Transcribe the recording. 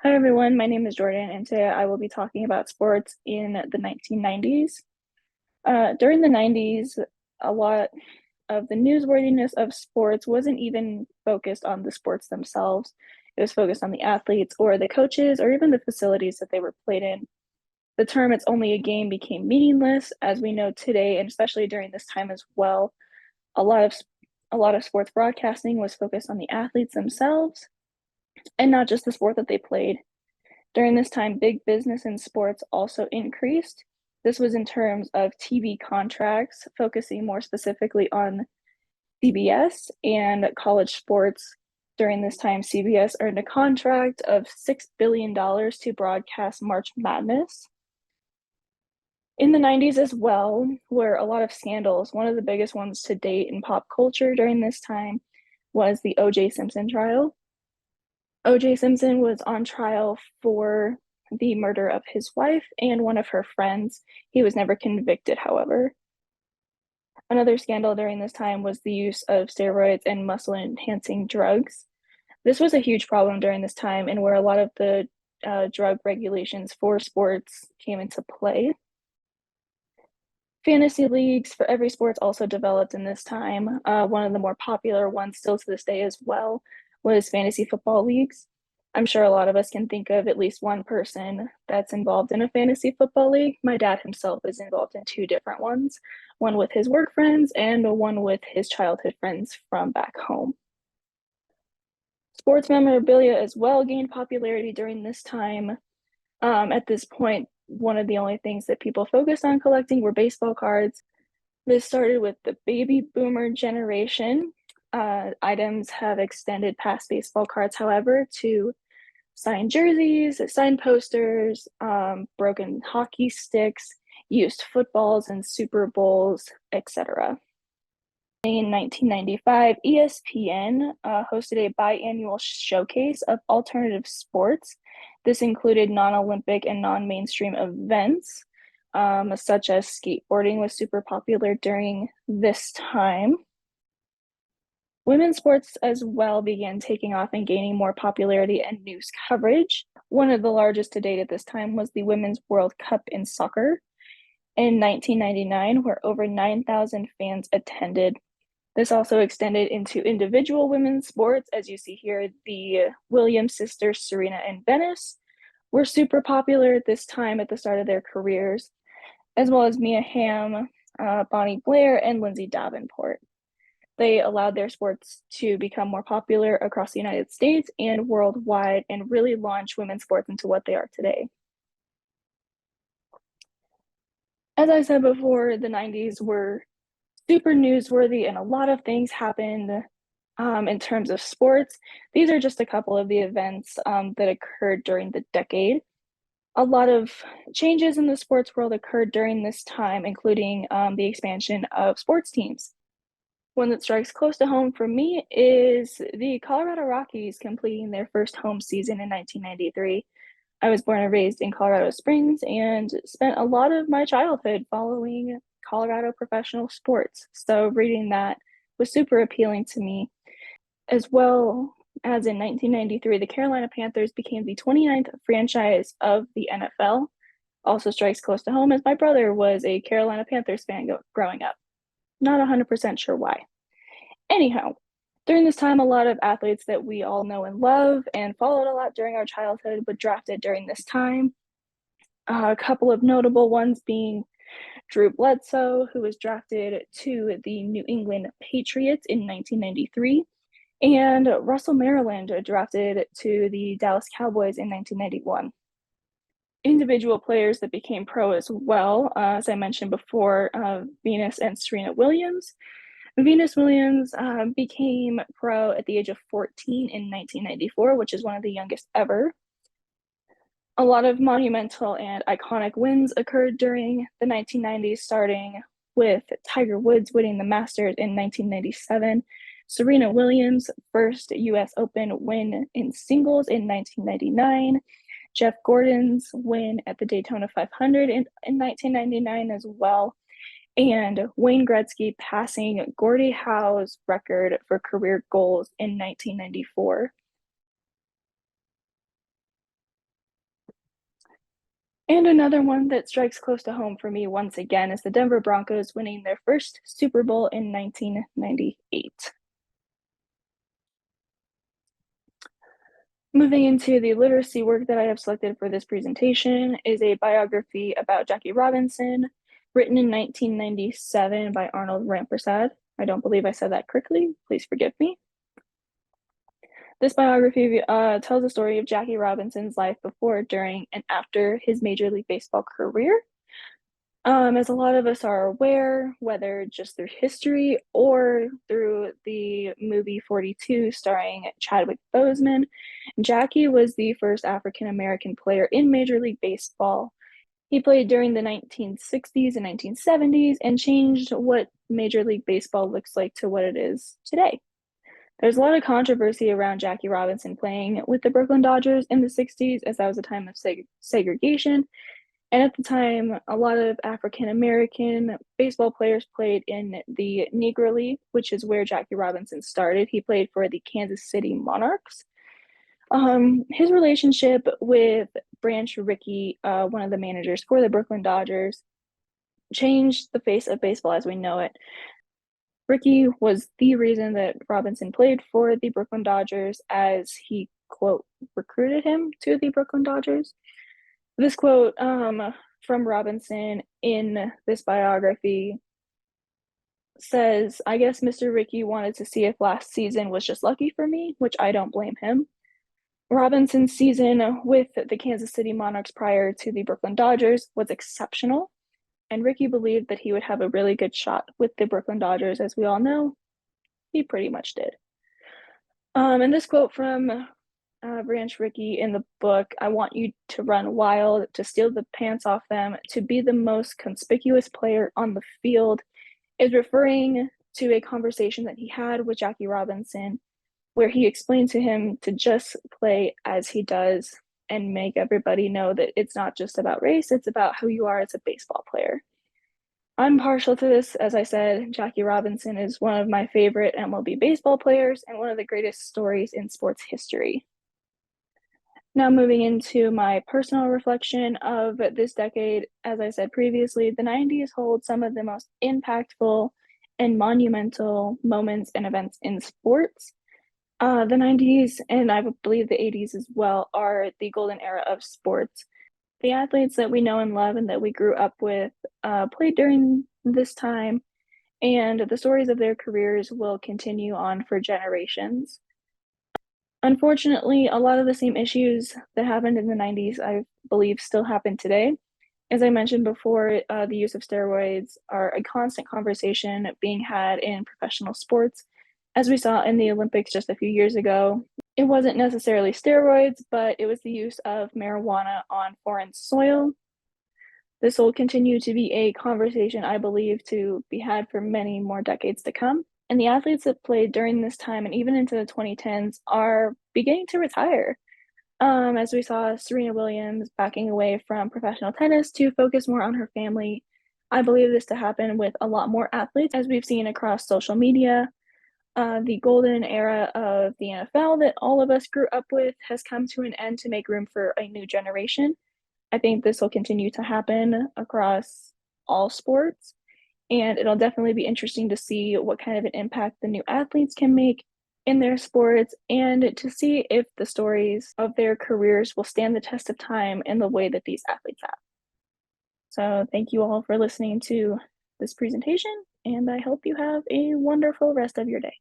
Hi everyone, my name is Jordan, and today I will be talking about sports in the 1990s. During the 90s, a lot of the newsworthiness of sports wasn't even focused on the sports themselves. It was focused on the athletes or the coaches or even the facilities that they were played in. The term "it's only a game" became meaningless, as we know today, and especially during this time as well. A lot of a lot of sports broadcasting was focused on the athletes themselves and not just the sport that they played. During this time, big business in sports also increased. This was in terms of TV contracts, focusing more specifically on CBS and college sports. During this time, CBS earned a contract of $6 billion to broadcast March Madness. In the 90s as well, were a lot of scandals. One of the biggest ones to date in pop culture during this time was the O.J. Simpson trial. O.J. Simpson was on trial for the murder of his wife and one of her friends. He was never convicted, however. Another scandal during this time was the use of steroids and muscle enhancing drugs. This was a huge problem during this time, and where a lot of the drug regulations for sports came into play. Fantasy leagues for every sports also developed in this time. One of the more popular ones, still to this day as well, was fantasy football leagues. I'm sure a lot of us can think of at least one person that's involved in a fantasy football league. My dad himself is involved in two different ones, one with his work friends and one with his childhood friends from back home. Sports memorabilia as well gained popularity during this time. At this point, one of the only things that people focused on collecting were baseball cards. This started with the baby boomer generation. Items have extended past baseball cards, however, to signed jerseys, signed posters, broken hockey sticks, used footballs and Super Bowls, etc. In 1995, ESPN hosted a biannual showcase of alternative sports. This included non-Olympic and non-mainstream events, such as skateboarding was super popular during this time. Women's sports as well began taking off and gaining more popularity and news coverage. One of the largest to date at this time was the Women's World Cup in soccer in 1999, where over 9,000 fans attended. This also extended into individual women's sports. As you see here, the Williams sisters, Serena and Venus, were super popular at this time at the start of their careers, as well as Mia Hamm, Bonnie Blair, and Lindsay Davenport. They allowed their sports to become more popular across the United States and worldwide and really launch women's sports into what they are today. As I said before, the 90s were super newsworthy and a lot of things happened in terms of sports. These are just a couple of the events that occurred during the decade. A lot of changes in the sports world occurred during this time, including the expansion of sports teams. One that strikes close to home for me is the Colorado Rockies completing their first home season in 1993. I was born and raised in Colorado Springs and spent a lot of my childhood following Colorado professional sports. So reading that was super appealing to me. As well as in 1993, the Carolina Panthers became the 29th franchise of the NFL. Also strikes close to home as my brother was a Carolina Panthers fan growing up. Not 100% sure why. Anyhow, during this time, a lot of athletes that we all know and love and followed a lot during our childhood were drafted during this time. A couple of notable ones being Drew Bledsoe, who was drafted to the New England Patriots in 1993, and Russell Maryland, drafted to the Dallas Cowboys in 1991. Individual players that became pro as well, as I mentioned before, Venus and Serena Williams. Venus Williams became pro at the age of 14 in 1994, which is one of the youngest ever. A lot of monumental and iconic wins occurred during the 1990s, starting with Tiger Woods winning the Masters in 1997, Serena Williams' first US Open win in singles in 1999, Jeff Gordon's win at the Daytona 500 in 1999 as well, and Wayne Gretzky passing Gordie Howe's record for career goals in 1994. And another one that strikes close to home for me once again is the Denver Broncos winning their first Super Bowl in 1998. Moving into the literacy work that I have selected for this presentation is a biography about Jackie Robinson, written in 1997 by Arnold Rampersad. I don't believe I said that correctly. Please forgive me. This biography tells the story of Jackie Robinson's life before, during, and after his Major League Baseball career. As a lot of us are aware, whether just through history or through the movie 42 starring Chadwick Boseman, Jackie was the first African American player in Major League Baseball. He played during the 1960s and 1970s and changed what Major League Baseball looks like to what it is today. There's a lot of controversy around Jackie Robinson playing with the Brooklyn Dodgers in the 60s, as that was a time of segregation. And at the time, a lot of African American baseball players played in the Negro League, which is where Jackie Robinson started. He played for the Kansas City Monarchs. His relationship with Branch Rickey, one of the managers for the Brooklyn Dodgers, changed the face of baseball as we know it. Rickey was the reason that Robinson played for the Brooklyn Dodgers, as he, quote, recruited him to the Brooklyn Dodgers. This quote from Robinson in this biography says, "I guess Mr. Rickey wanted to see if last season was just lucky for me, which I don't blame him. Robinson's season with the Kansas City Monarchs prior to the Brooklyn Dodgers was exceptional, and Rickey believed that he would have a really good shot with the Brooklyn Dodgers. As we all know, he pretty much did." And this quote from Branch Rickey in the book, "I want you to run wild, to steal the pants off them, to be the most conspicuous player on the field," is referring to a conversation that he had with Jackie Robinson, where he explained to him to just play as he does and make everybody know that it's not just about race, it's about who you are as a baseball player. I'm partial to this. As I said, Jackie Robinson is one of my favorite MLB baseball players and one of the greatest stories in sports history. Now, moving into my personal reflection of this decade, as I said previously, the 90s hold some of the most impactful and monumental moments and events in sports. The 90s, and I believe the 80s as well, are the golden era of sports. The athletes that we know and love and that we grew up with played during this time, and the stories of their careers will continue on for generations. Unfortunately, a lot of the same issues that happened in the 90s, I believe, still happen today. As I mentioned before, the use of steroids are a constant conversation being had in professional sports. As we saw in the Olympics just a few years ago, it wasn't necessarily steroids, but it was the use of marijuana on foreign soil. This will continue to be a conversation, I believe, to be had for many more decades to come. And the athletes that played during this time and even into the 2010s are beginning to retire. As we saw Serena Williams backing away from professional tennis to focus more on her family. I believe this to happen with a lot more athletes, as we've seen across social media. The golden era of the NFL that all of us grew up with has come to an end to make room for a new generation. I think this will continue to happen across all sports, and it'll definitely be interesting to see what kind of an impact the new athletes can make in their sports and to see if the stories of their careers will stand the test of time in the way that these athletes have. So thank you all for listening to this presentation, and I hope you have a wonderful rest of your day.